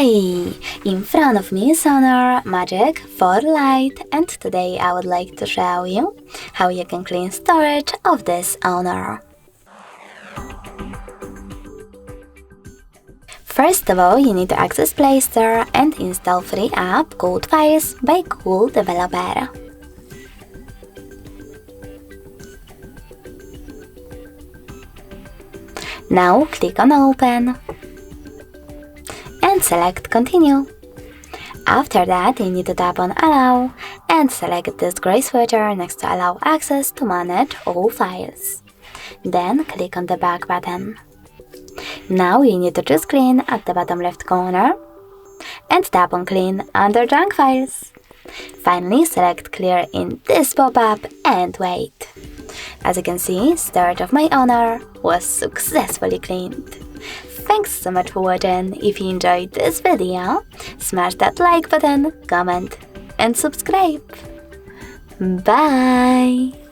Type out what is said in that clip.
Hi! In front of me is Honor Magic4 Lite, and today I would like to show you how you can clean storage of this Honor. First of all, you need to access Play Store and install free app called Files by Cool Developer. Now click on Open and select Continue. After that, you need to tap on Allow and select this gray switcher next to Allow access to manage all files. Then click on the Back button. Now you need to choose Clean at the bottom left corner and tap on Clean under Junk Files. Finally, select Clear in this pop-up and wait. As you can see, storage of my Honor was successfully cleaned. Thanks so much for watching. If you enjoyed this video, smash that like button, comment and subscribe. Bye!